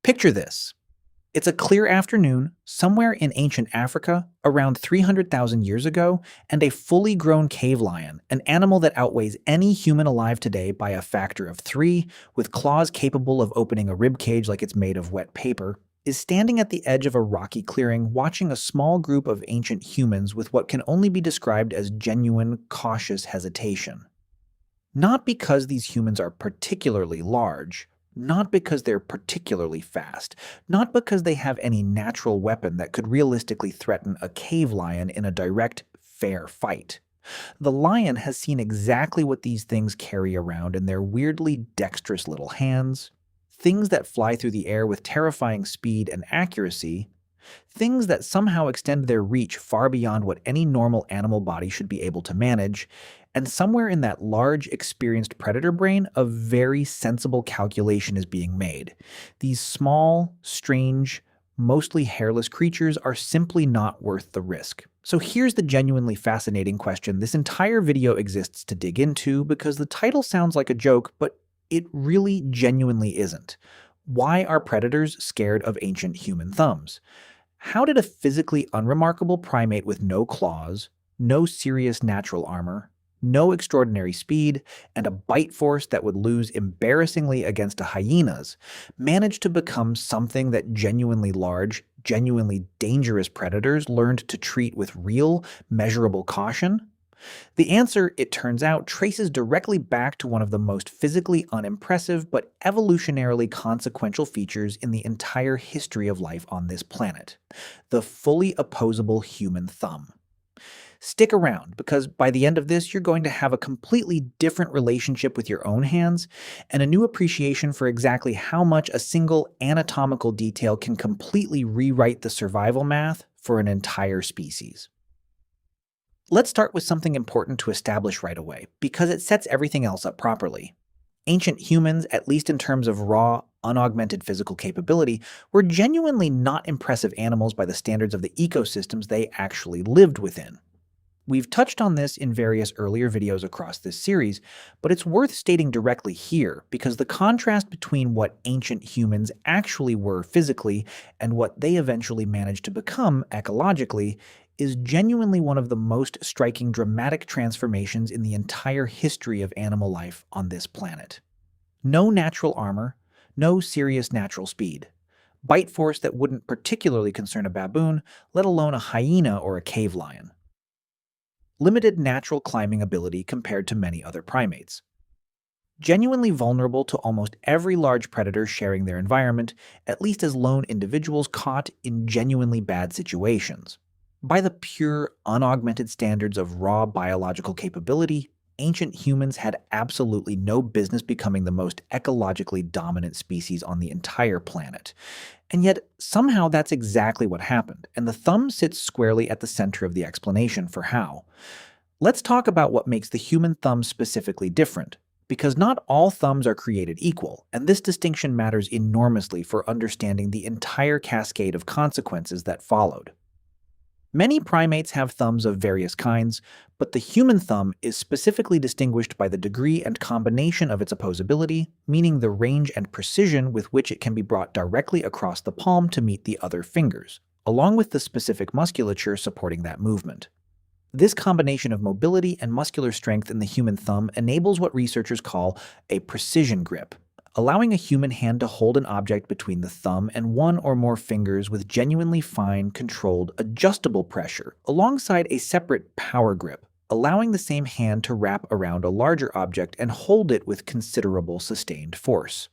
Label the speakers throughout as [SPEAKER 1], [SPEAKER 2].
[SPEAKER 1] Picture this. It's a clear afternoon somewhere in ancient Africa around 300,000 years ago, and a fully grown cave lion, an animal that outweighs any human alive today by a factor of 3, with claws capable of opening a rib cage like it's made of wet paper, is standing at the edge of a rocky clearing watching a small group of ancient humans with what can only be described as genuine, cautious hesitation. Not because these humans are particularly large, not because they're particularly fast, not because they have any natural weapon that could realistically threaten a cave lion in a direct, fair fight. The lion has seen exactly what these things carry around in their weirdly dexterous little hands, things that fly through the air with terrifying speed and accuracy, things that somehow extend their reach far beyond what any normal animal body should be able to manage, and somewhere in that large, experienced predator brain, a very sensible calculation is being made. These small, strange, mostly hairless creatures are simply not worth the risk. So here's the genuinely fascinating question this entire video exists to dig into, because the title sounds like a joke, but it really genuinely isn't. Why are predators scared of ancient human thumbs? How did a physically unremarkable primate with no claws, no serious natural armor, no extraordinary speed, and a bite force that would lose embarrassingly against a hyena's, manage to become something that genuinely large, genuinely dangerous predators learned to treat with real, measurable caution? The answer, it turns out, traces directly back to one of the most physically unimpressive but evolutionarily consequential features in the entire history of life on this planet: the fully opposable human thumb. Stick around, because by the end of this, you're going to have a completely different relationship with your own hands and a new appreciation for exactly how much a single anatomical detail can completely rewrite the survival math for an entire species. Let's start with something important to establish right away, because it sets everything else up properly. Ancient humans, at least in terms of raw, unaugmented physical capability, were genuinely not impressive animals by the standards of the ecosystems they actually lived within. We've touched on this in various earlier videos across this series, but it's worth stating directly here, because the contrast between what ancient humans actually were physically and what they eventually managed to become ecologically is genuinely one of the most striking dramatic transformations in the entire history of animal life on this planet. No natural armor, no serious natural speed. Bite force that wouldn't particularly concern a baboon, let alone a hyena or a cave lion. Limited natural climbing ability compared to many other primates. Genuinely vulnerable to almost every large predator sharing their environment, at least as lone individuals caught in genuinely bad situations. By the pure, unaugmented standards of raw biological capability, ancient humans had absolutely no business becoming the most ecologically dominant species on the entire planet. And yet, somehow that's exactly what happened, and the thumb sits squarely at the center of the explanation for how. Let's talk about what makes the human thumb specifically different, because not all thumbs are created equal, and this distinction matters enormously for understanding the entire cascade of consequences that followed. Many primates have thumbs of various kinds, but the human thumb is specifically distinguished by the degree and combination of its opposability, meaning the range and precision with which it can be brought directly across the palm to meet the other fingers, along with the specific musculature supporting that movement. This combination of mobility and muscular strength in the human thumb enables what researchers call a precision grip, allowing a human hand to hold an object between the thumb and one or more fingers with genuinely fine, controlled, adjustable pressure, alongside a separate power grip, allowing the same hand to wrap around a larger object and hold it with considerable sustained force.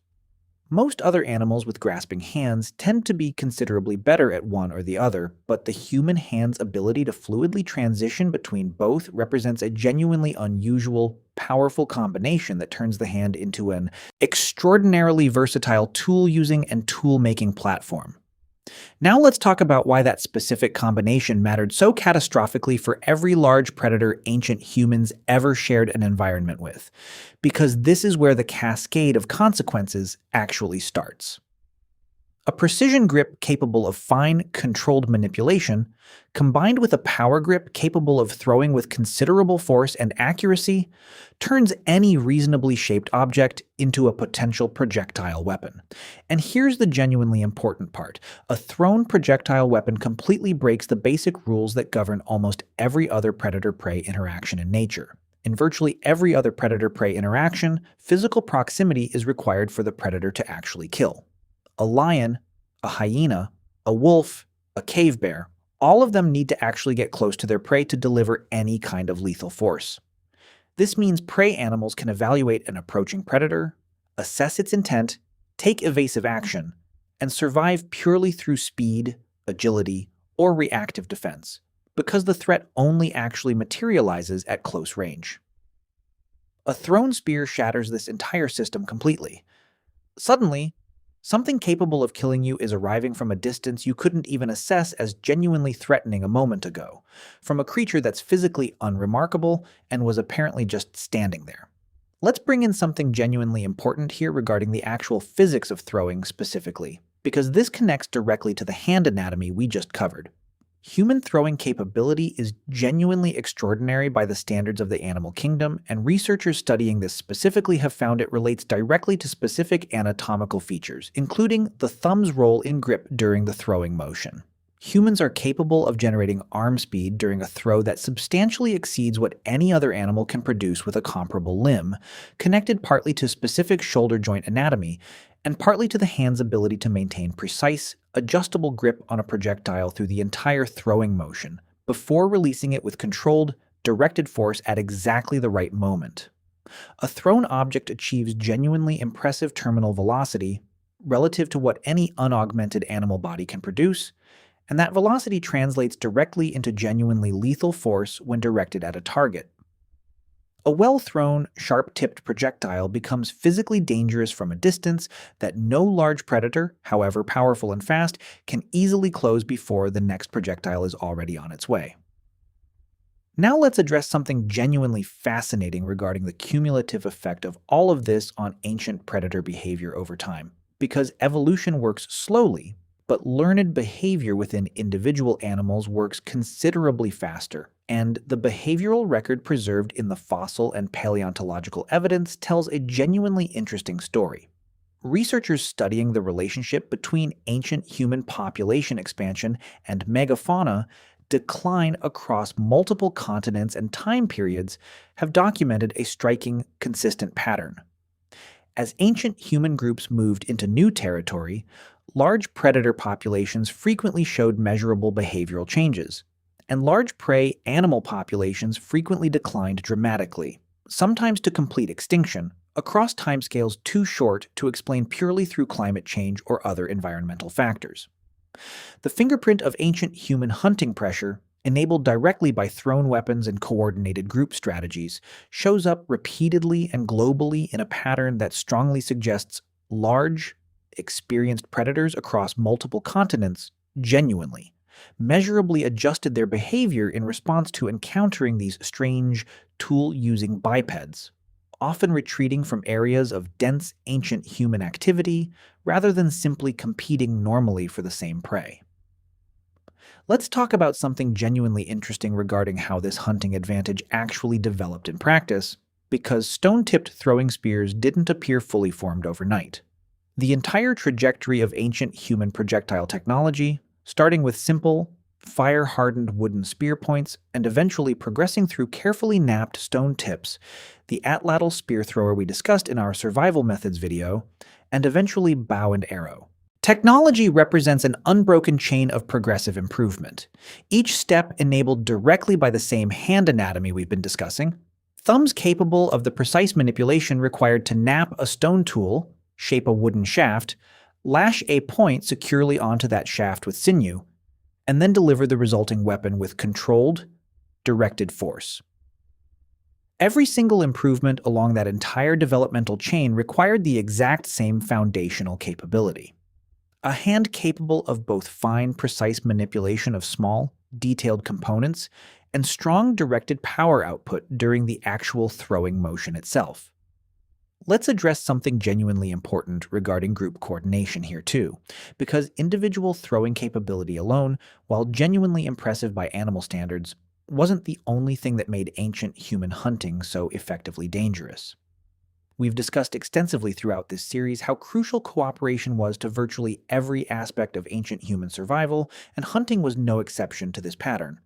[SPEAKER 1] Most other animals with grasping hands tend to be considerably better at one or the other, but the human hand's ability to fluidly transition between both represents a genuinely unusual, powerful combination that turns the hand into an extraordinarily versatile tool-using and tool-making platform. Now let's talk about why that specific combination mattered so catastrophically for every large predator ancient humans ever shared an environment with, because this is where the cascade of consequences actually starts. A precision grip capable of fine, controlled manipulation, combined with a power grip capable of throwing with considerable force and accuracy, turns any reasonably shaped object into a potential projectile weapon. And here's the genuinely important part. A thrown projectile weapon completely breaks the basic rules that govern almost every other predator-prey interaction in nature. In virtually every other predator-prey interaction, physical proximity is required for the predator to actually kill. A lion, a hyena, a wolf, a cave bear, all of them need to actually get close to their prey to deliver any kind of lethal force. This means prey animals can evaluate an approaching predator, assess its intent, take evasive action, and survive purely through speed, agility, or reactive defense, because the threat only actually materializes at close range. A thrown spear shatters this entire system completely. Suddenly, something capable of killing you is arriving from a distance you couldn't even assess as genuinely threatening a moment ago, from a creature that's physically unremarkable and was apparently just standing there. Let's bring in something genuinely important here regarding the actual physics of throwing specifically, because this connects directly to the hand anatomy we just covered. Human throwing capability is genuinely extraordinary by the standards of the animal kingdom, and researchers studying this specifically have found it relates directly to specific anatomical features, including the thumb's role in grip during the throwing motion. Humans are capable of generating arm speed during a throw that substantially exceeds what any other animal can produce with a comparable limb, connected partly to specific shoulder joint anatomy, and partly to the hand's ability to maintain precise, adjustable grip on a projectile through the entire throwing motion, before releasing it with controlled, directed force at exactly the right moment. A thrown object achieves genuinely impressive terminal velocity relative to what any unaugmented animal body can produce, and that velocity translates directly into genuinely lethal force when directed at a target. A well-thrown, sharp-tipped projectile becomes physically dangerous from a distance that no large predator, however powerful and fast, can easily close before the next projectile is already on its way. Now let's address something genuinely fascinating regarding the cumulative effect of all of this on ancient predator behavior over time. Because evolution works slowly, but learned behavior within individual animals works considerably faster, and the behavioral record preserved in the fossil and paleontological evidence tells a genuinely interesting story. Researchers studying the relationship between ancient human population expansion and megafauna decline across multiple continents and time periods have documented a striking, consistent pattern. As ancient human groups moved into new territory, large predator populations frequently showed measurable behavioral changes, and large prey animal populations frequently declined dramatically, sometimes to complete extinction, across timescales too short to explain purely through climate change or other environmental factors. The fingerprint of ancient human hunting pressure, enabled directly by thrown weapons and coordinated group strategies, shows up repeatedly and globally in a pattern that strongly suggests large, experienced predators across multiple continents genuinely, measurably adjusted their behavior in response to encountering these strange, tool-using bipeds, often retreating from areas of dense ancient human activity rather than simply competing normally for the same prey. Let's talk about something genuinely interesting regarding how this hunting advantage actually developed in practice, because stone-tipped throwing spears didn't appear fully formed overnight. The entire trajectory of ancient human projectile technology, starting with simple, fire-hardened wooden spear points and eventually progressing through carefully knapped stone tips, the atlatl spear thrower we discussed in our survival methods video, and eventually bow and arrow. Technology represents an unbroken chain of progressive improvement, each step enabled directly by the same hand anatomy we've been discussing. Thumbs capable of the precise manipulation required to knap a stone tool, shape a wooden shaft, lash a point securely onto that shaft with sinew, and then deliver the resulting weapon with controlled, directed force. Every single improvement along that entire developmental chain required the exact same foundational capability. A hand capable of both fine, precise manipulation of small, detailed components and strong directed power output during the actual throwing motion itself. Let's address something genuinely important regarding group coordination here too, because individual throwing capability alone, while genuinely impressive by animal standards, wasn't the only thing that made ancient human hunting so effectively dangerous. We've discussed extensively throughout this series how crucial cooperation was to virtually every aspect of ancient human survival, and hunting was no exception to this pattern.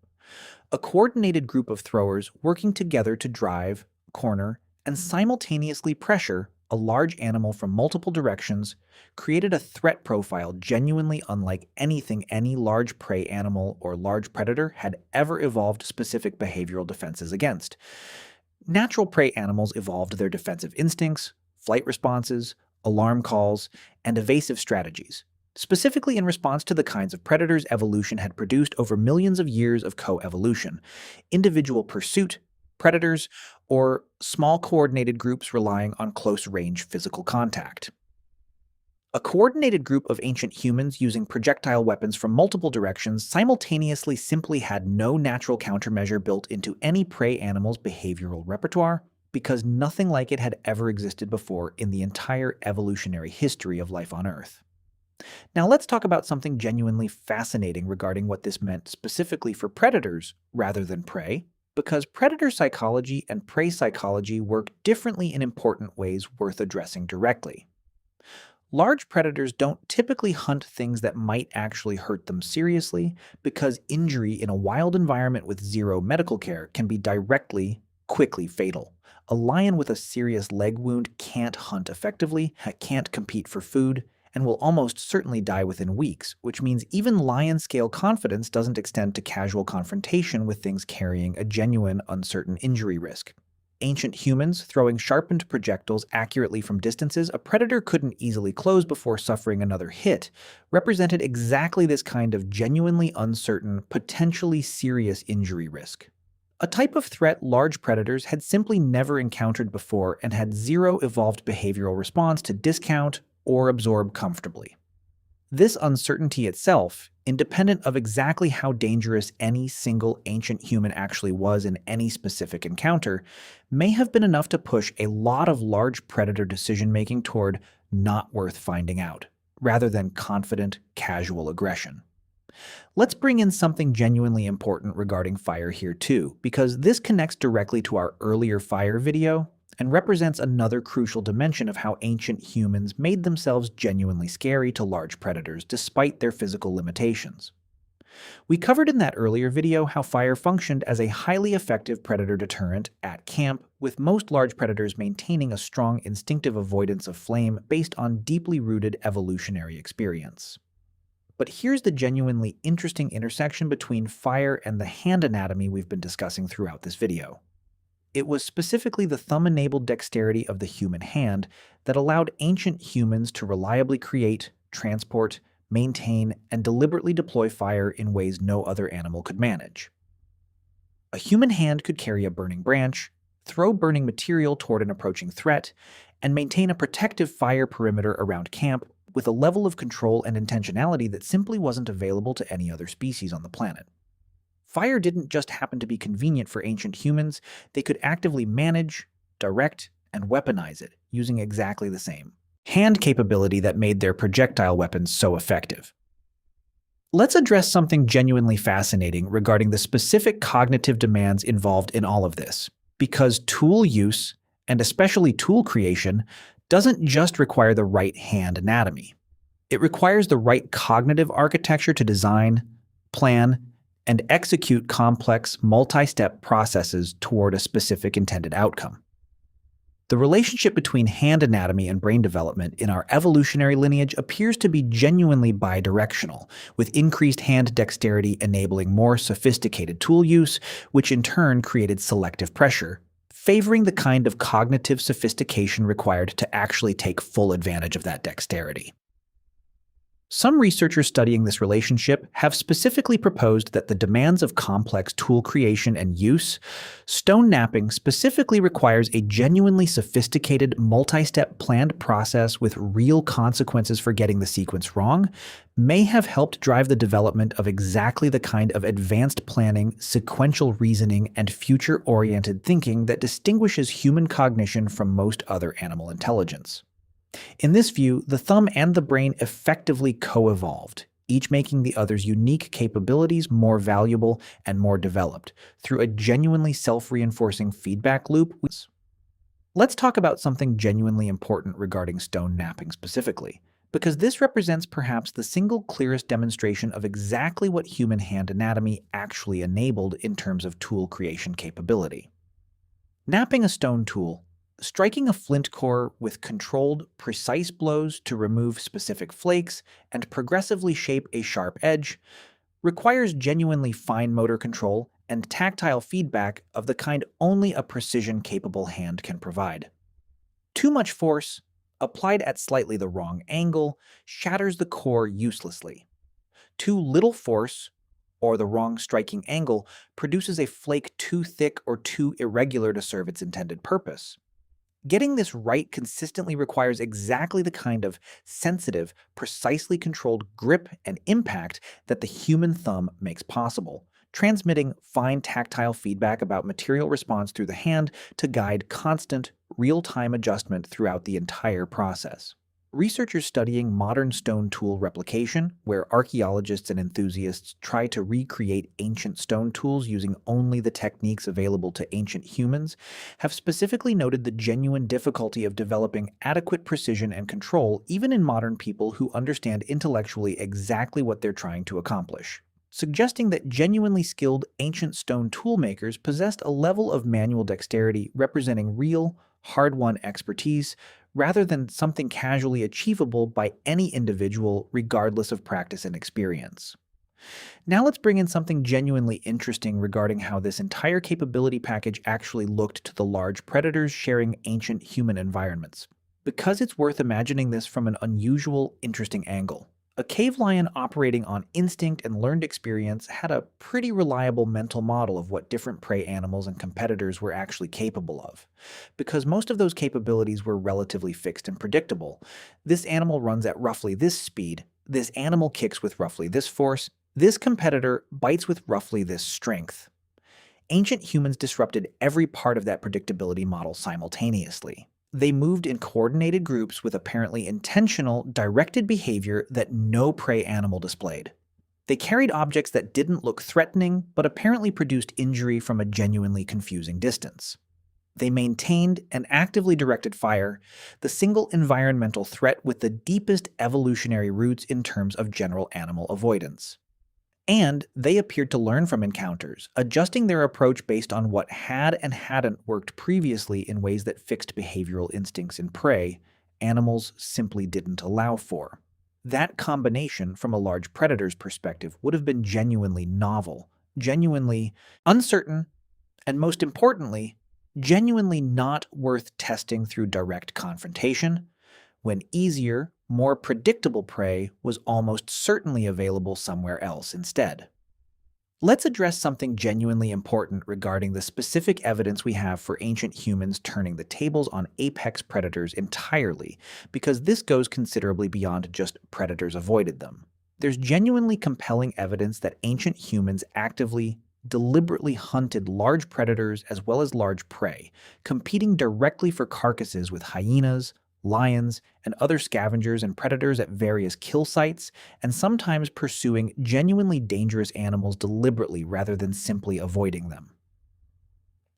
[SPEAKER 1] A coordinated group of throwers working together to drive, corner, and simultaneously pressure a large animal from multiple directions created a threat profile genuinely unlike anything any large prey animal or large predator had ever evolved specific behavioral defenses against. Natural prey animals evolved their defensive instincts, flight responses, alarm calls, and evasive strategies, specifically in response to the kinds of predators evolution had produced over millions of years of coevolution: individual pursuit, predators, or small coordinated groups relying on close-range physical contact. A coordinated group of ancient humans using projectile weapons from multiple directions simultaneously simply had no natural countermeasure built into any prey animal's behavioral repertoire, because nothing like it had ever existed before in the entire evolutionary history of life on Earth. Now let's talk about something genuinely fascinating regarding what this meant specifically for predators rather than prey, because predator psychology and prey psychology work differently in important ways worth addressing directly. Large predators don't typically hunt things that might actually hurt them seriously, because injury in a wild environment with zero medical care can be quickly fatal. A lion with a serious leg wound can't hunt effectively, can't compete for food, and will almost certainly die within weeks, which means even lion-scale confidence doesn't extend to casual confrontation with things carrying a genuine, uncertain injury risk. Ancient humans throwing sharpened projectiles accurately from distances a predator couldn't easily close before suffering another hit represented exactly this kind of genuinely uncertain, potentially serious injury risk. A type of threat large predators had simply never encountered before and had zero evolved behavioral response to discount or absorb comfortably. This uncertainty itself, independent of exactly how dangerous any single ancient human actually was in any specific encounter, may have been enough to push a lot of large predator decision-making toward not worth finding out, rather than confident, casual aggression. Let's bring in something genuinely important regarding fire here too, because this connects directly to our earlier fire video and represents another crucial dimension of how ancient humans made themselves genuinely scary to large predators despite their physical limitations. We covered in that earlier video how fire functioned as a highly effective predator deterrent at camp, with most large predators maintaining a strong instinctive avoidance of flame based on deeply rooted evolutionary experience. But here's the genuinely interesting intersection between fire and the hand anatomy we've been discussing throughout this video. It was specifically the thumb-enabled dexterity of the human hand that allowed ancient humans to reliably create, transport, maintain, and deliberately deploy fire in ways no other animal could manage. A human hand could carry a burning branch, throw burning material toward an approaching threat, and maintain a protective fire perimeter around camp with a level of control and intentionality that simply wasn't available to any other species on the planet. Fire didn't just happen to be convenient for ancient humans, they could actively manage, direct, and weaponize it, using exactly the same hand capability that made their projectile weapons so effective. Let's address something genuinely fascinating regarding the specific cognitive demands involved in all of this, because tool use, and especially tool creation, doesn't just require the right hand anatomy. It requires the right cognitive architecture to design, plan, and execute complex, multi-step processes toward a specific intended outcome. The relationship between hand anatomy and brain development in our evolutionary lineage appears to be genuinely bidirectional, with increased hand dexterity enabling more sophisticated tool use, which in turn created selective pressure, favoring the kind of cognitive sophistication required to actually take full advantage of that dexterity. Some researchers studying this relationship have specifically proposed that the demands of complex tool creation and use, stone knapping specifically requires a genuinely sophisticated, multi-step planned process with real consequences for getting the sequence wrong, may have helped drive the development of exactly the kind of advanced planning, sequential reasoning, and future-oriented thinking that distinguishes human cognition from most other animal intelligence. In this view, the thumb and the brain effectively co-evolved, each making the other's unique capabilities more valuable and more developed, through a genuinely self-reinforcing feedback loop. Let's talk about something genuinely important regarding stone knapping specifically, because this represents perhaps the single clearest demonstration of exactly what human hand anatomy actually enabled in terms of tool creation capability. Knapping a stone tool, striking a flint core with controlled, precise blows to remove specific flakes and progressively shape a sharp edge, requires genuinely fine motor control and tactile feedback of the kind only a precision-capable hand can provide. Too much force, applied at slightly the wrong angle, shatters the core uselessly. Too little force, or the wrong striking angle, produces a flake too thick or too irregular to serve its intended purpose. Getting this right consistently requires exactly the kind of sensitive, precisely controlled grip and impact that the human thumb makes possible, transmitting fine tactile feedback about material response through the hand to guide constant, real-time adjustment throughout the entire process. Researchers studying modern stone tool replication, where archaeologists and enthusiasts try to recreate ancient stone tools using only the techniques available to ancient humans, have specifically noted the genuine difficulty of developing adequate precision and control even in modern people who understand intellectually exactly what they're trying to accomplish, suggesting that genuinely skilled ancient stone tool makers possessed a level of manual dexterity representing real, hard-won expertise rather than something casually achievable by any individual regardless of practice and experience. Now let's bring in something genuinely interesting regarding how this entire capability package actually looked to the large predators sharing ancient human environments, because it's worth imagining this from an unusual, interesting angle. A cave lion operating on instinct and learned experience had a pretty reliable mental model of what different prey animals and competitors were actually capable of. Because most of those capabilities were relatively fixed and predictable. This animal runs at roughly this speed, this animal kicks with roughly this force, this competitor bites with roughly this strength. Ancient humans disrupted every part of that predictability model simultaneously. They moved in coordinated groups with apparently intentional, directed behavior that no prey animal displayed. They carried objects that didn't look threatening, but apparently produced injury from a genuinely confusing distance. They maintained and actively directed fire, the single environmental threat with the deepest evolutionary roots in terms of general animal avoidance. And they appeared to learn from encounters, adjusting their approach based on what had and hadn't worked previously in ways that fixed behavioral instincts in prey animals simply didn't allow for. That combination, from a large predator's perspective, would have been genuinely novel, genuinely uncertain, and most importantly, genuinely not worth testing through direct confrontation, when easier, more predictable prey was almost certainly available somewhere else instead. Let's address something genuinely important regarding the specific evidence we have for ancient humans turning the tables on apex predators entirely, because this goes considerably beyond just predators avoided them. There's genuinely compelling evidence that ancient humans actively, deliberately hunted large predators as well as large prey, competing directly for carcasses with hyenas, lions, and other scavengers and predators at various kill sites, and sometimes pursuing genuinely dangerous animals deliberately rather than simply avoiding them.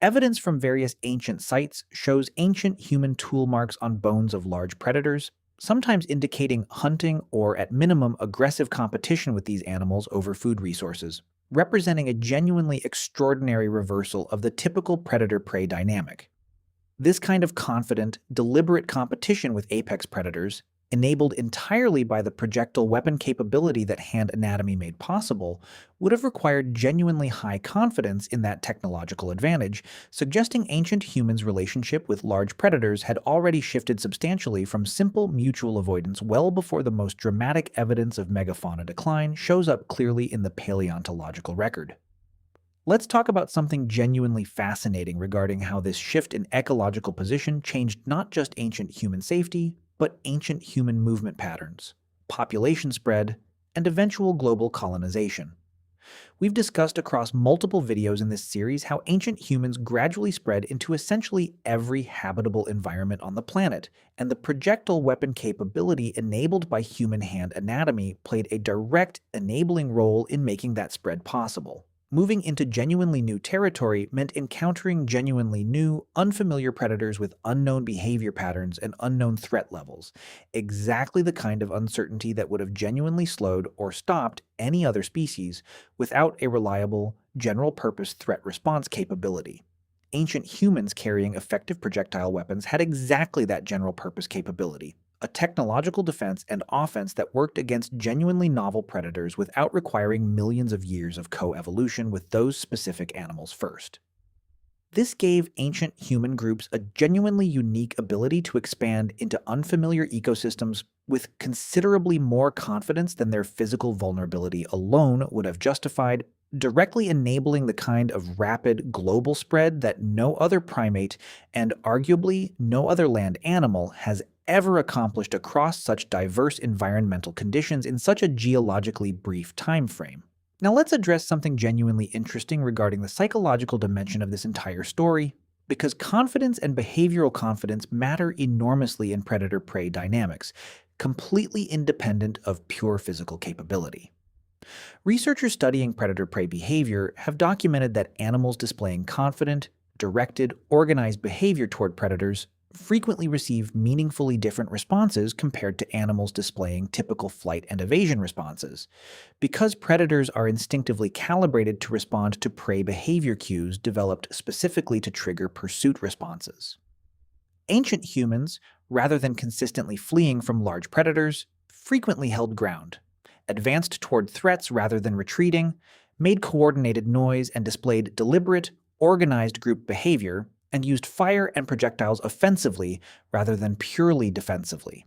[SPEAKER 1] Evidence from various ancient sites shows ancient human tool marks on bones of large predators, sometimes indicating hunting or, at minimum, aggressive competition with these animals over food resources, representing a genuinely extraordinary reversal of the typical predator-prey dynamic. This kind of confident, deliberate competition with apex predators enabled entirely by the projectile weapon capability that hand anatomy made possible, would have required genuinely high confidence in that technological advantage, suggesting ancient humans' relationship with large predators had already shifted substantially from simple mutual avoidance well before the most dramatic evidence of megafauna decline shows up clearly in the paleontological record. Let's talk about something genuinely fascinating regarding how this shift in ecological position changed not just ancient human safety, but ancient human movement patterns, population spread, and eventual global colonization. We've discussed across multiple videos in this series how ancient humans gradually spread into essentially every habitable environment on the planet, and the projectile weapon capability enabled by human hand anatomy played a direct enabling role in making that spread possible. Moving into genuinely new territory meant encountering genuinely new, unfamiliar predators with unknown behavior patterns and unknown threat levels, exactly the kind of uncertainty that would have genuinely slowed or stopped any other species without a reliable, general-purpose threat response capability. Ancient humans carrying effective projectile weapons had exactly that general-purpose capability, a technological defense and offense that worked against genuinely novel predators without requiring millions of years of coevolution with those specific animals first. This gave ancient human groups a genuinely unique ability to expand into unfamiliar ecosystems with considerably more confidence than their physical vulnerability alone would have justified, directly enabling the kind of rapid global spread that no other primate and arguably no other land animal has ever accomplished across such diverse environmental conditions in such a geologically brief time frame. Now let's address something genuinely interesting regarding the psychological dimension of this entire story, because confidence and behavioral confidence matter enormously in predator-prey dynamics, completely independent of pure physical capability. Researchers studying predator-prey behavior have documented that animals displaying confident, directed, organized behavior toward predators frequently receive meaningfully different responses compared to animals displaying typical flight and evasion responses, because predators are instinctively calibrated to respond to prey behavior cues developed specifically to trigger pursuit responses. Ancient humans, rather than consistently fleeing from large predators, frequently held ground, advanced toward threats rather than retreating, made coordinated noise and displayed deliberate, organized group behavior, and used fire and projectiles offensively rather than purely defensively.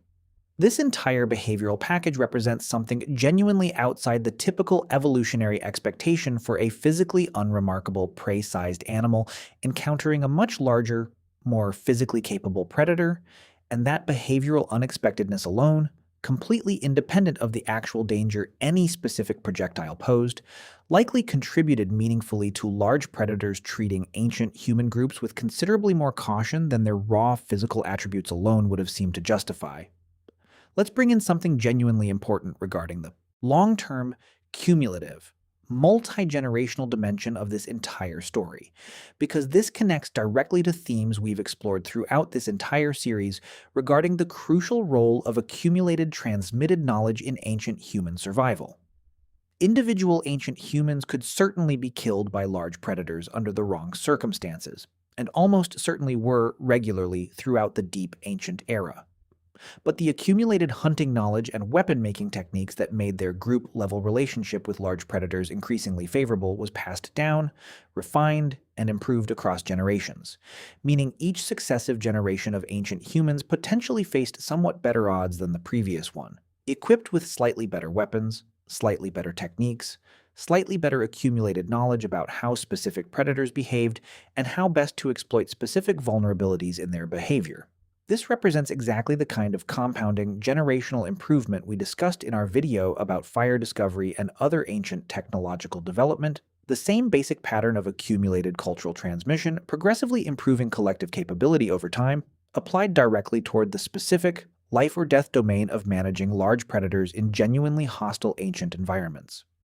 [SPEAKER 1] This entire behavioral package represents something genuinely outside the typical evolutionary expectation for a physically unremarkable prey-sized animal encountering a much larger, more physically capable predator, and that behavioral unexpectedness alone, completely independent of the actual danger any specific projectile posed, likely contributed meaningfully to large predators treating ancient human groups with considerably more caution than their raw physical attributes alone would have seemed to justify. Let's bring in something genuinely important regarding the long-term, cumulative, multi-generational dimension of this entire story, because this connects directly to themes we've explored throughout this entire series regarding the crucial role of accumulated transmitted knowledge in ancient human survival. Individual ancient humans could certainly be killed by large predators under the wrong circumstances, and almost certainly were regularly throughout the deep ancient era. But the accumulated hunting knowledge and weapon-making techniques that made their group-level relationship with large predators increasingly favorable was passed down, refined, and improved across generations, meaning each successive generation of ancient humans potentially faced somewhat better odds than the previous one, equipped with slightly better weapons, slightly better techniques, slightly better accumulated knowledge about how specific predators behaved and how best to exploit specific vulnerabilities in their behavior. This represents exactly the kind of compounding generational improvement we discussed in our video about fire discovery and other ancient technological development, the same basic pattern of accumulated cultural transmission progressively improving collective capability over time, applied directly toward the specific, life or death domain of managing large predators in genuinely hostile ancient environments.